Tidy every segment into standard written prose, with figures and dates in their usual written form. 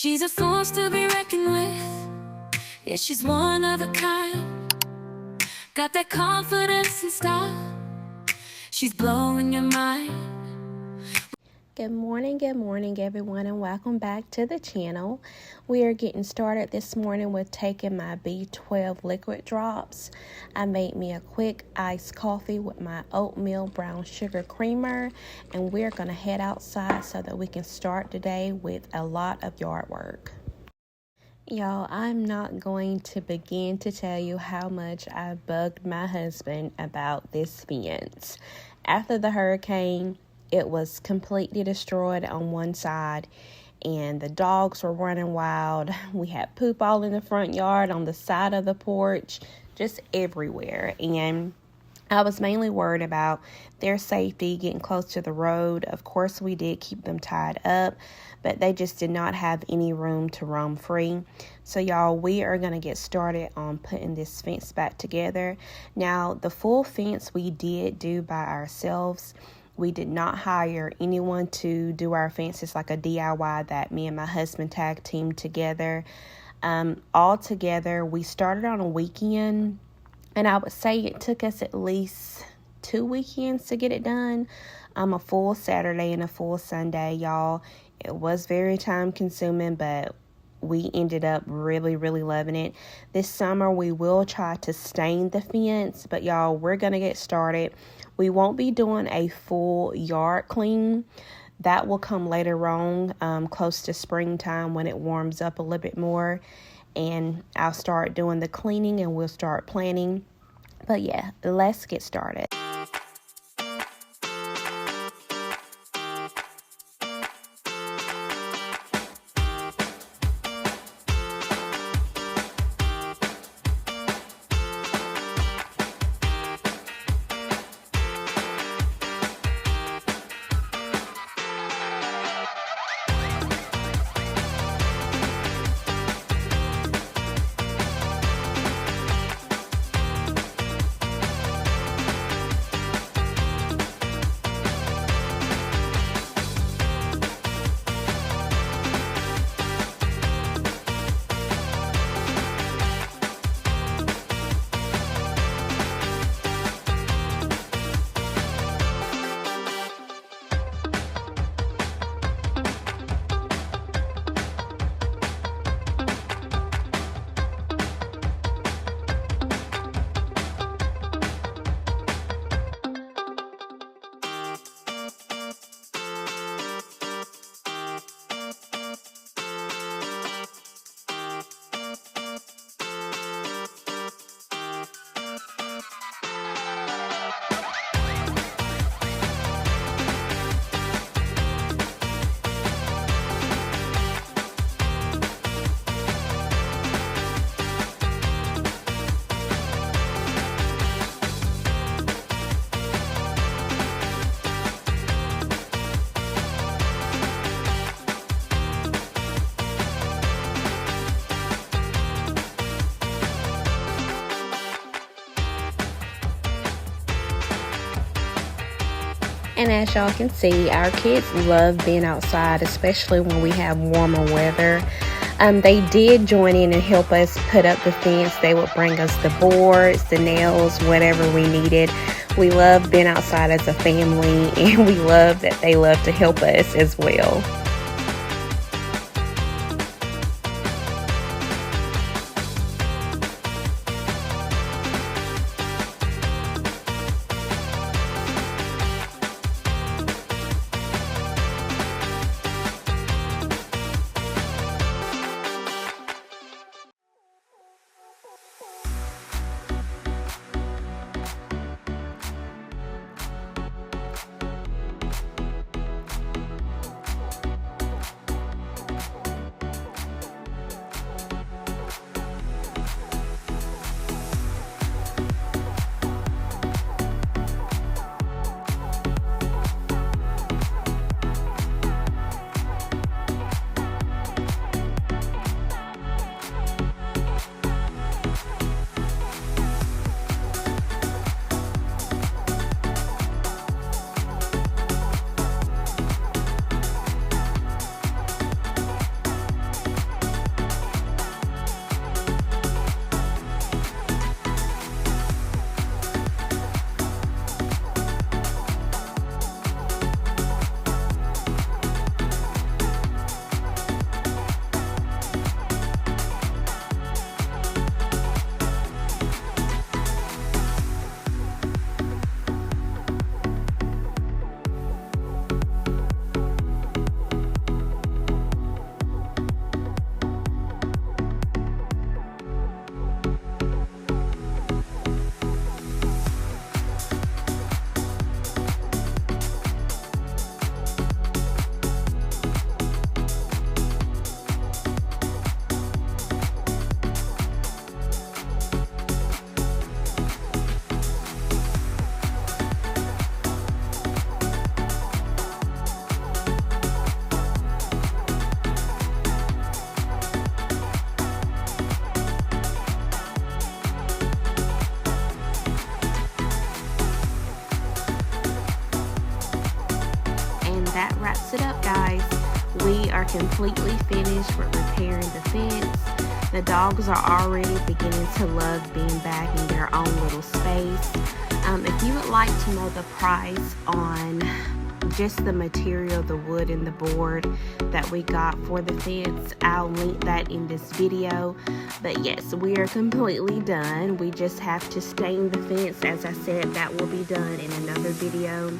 She's a force to be reckoned with. Yeah, she's one of a kind. Got that confidence and style. She's blowing your mind. Good morning, everyone, and welcome back to the channel. We are getting started this morning with taking my B12 liquid drops. I made me a quick iced coffee with my oatmeal brown sugar creamer, and we're going to head outside so that we can start today with a lot of yard work. Y'all, I'm not going to begin to tell you how much I bugged my husband about this fence. After the hurricane, it was completely destroyed on one side, and the dogs were running wild. We had poop all in the front yard, on the side of the porch, just everywhere. And I was mainly worried about their safety, getting close to the road. Of course, we did keep them tied up, but they just did not have any room to roam free. So y'all, we are going to get started on putting this fence back together. Now, the full fence we did do by ourselves. We did not hire anyone to do our fence. It's like a DIY that me and my husband tag team together. All together, we started on a weekend. And I would say it took us at least 2 weekends to get it done. A full Saturday and a full Sunday, y'all. It was very time consuming, but we ended up really loving it. This summer, we will try to stain the fence, but y'all, we're going to get started. We won't be doing a full yard clean. That will come later on, close to springtime when it warms up a little bit more. And I'll start doing the cleaning and we'll start planning. But yeah, let's get started. And as y'all can see, our kids love being outside, especially when we have warmer weather. They did join in and help us put up the fence. They would bring us the boards, the nails, whatever we needed. We love being outside as a family, and we love that they love to help us as well. wraps it up, guys. We are completely finished with repairing the fence. The dogs are already beginning to love being back in their own little space. If you would like to know the price on just the material, the wood and the board that we got for the fence, I'll link that in this video. But yes, we are completely done. We just have to stain the fence. As I said, that will be done in another video.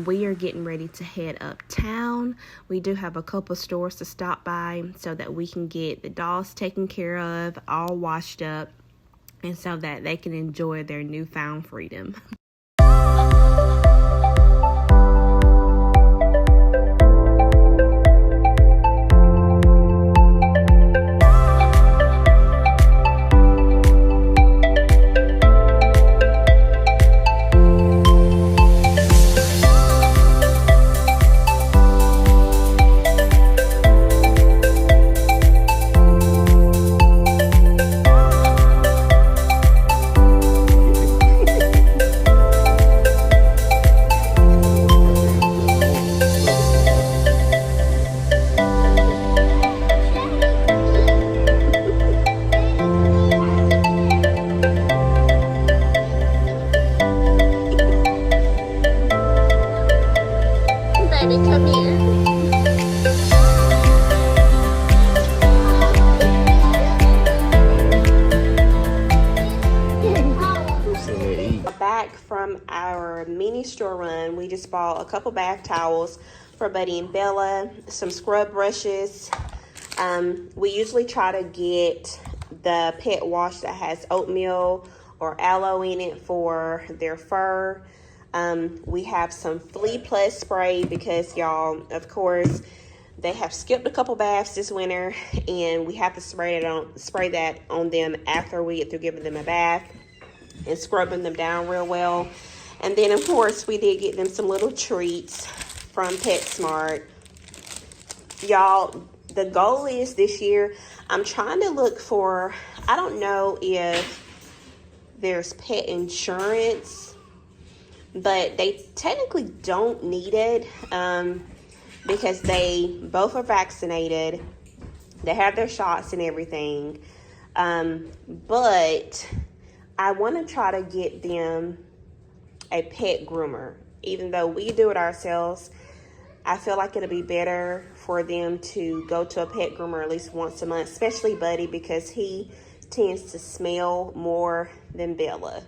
We are getting ready to head uptown. We do have a couple stores to stop by so that we can get the dogs taken care of, all washed up, and so that they can enjoy their newfound freedom. Come here. Back from our mini store run, we just bought a couple bath towels for Buddy and Bella, some scrub brushes. We usually try to get the pet wash that has oatmeal or aloe in it for their fur. We have some Flea Plus spray because y'all, of course, they have skipped a couple baths this winter, and we have to spray that on them after we get through giving them a bath and scrubbing them down real well. And then, of course, we did get them some little treats from PetSmart. Y'all, the goal is this year, I'm trying to look for, I don't know if there's pet insurance, but they technically don't need it because they both are vaccinated. They have their shots and everything. But I want to try to get them a pet groomer. Even though we do it ourselves, I feel like it'll be better for them to go to a pet groomer at least once a month, especially Buddy, because he tends to smell more than Bella.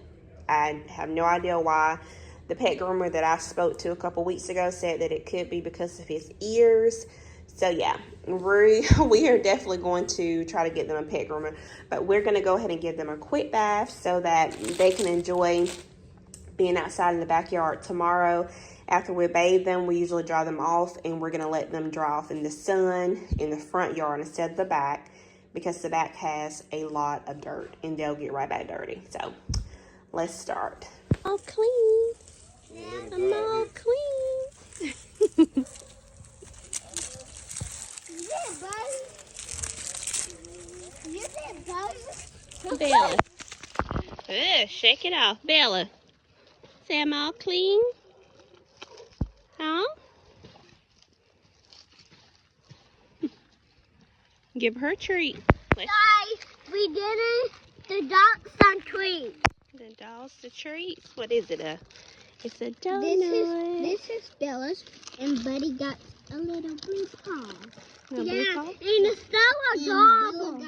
I have no idea why. The pet groomer that I spoke to a couple weeks ago said that it could be because of his ears. So yeah, we are definitely going to try to get them a pet groomer, but we're going to go ahead and give them a quick bath so that they can enjoy being outside in the backyard. Tomorrow, after we bathe them, we usually dry them off, and we're going to let them dry off in the sun in the front yard instead of the back, because the back has a lot of dirt and they'll get right back dirty. So let's start. All clean. I'm all clean. Bella. Shake it off. Bella. Say I'm all clean. Huh? Give her a treat. Guys, we did it. The dog's some treat. The dog's the treats. What is it? It's a donut. This is Bella's, and Buddy got a little blue paw. A blue Yeah, paw? and it's still a dog.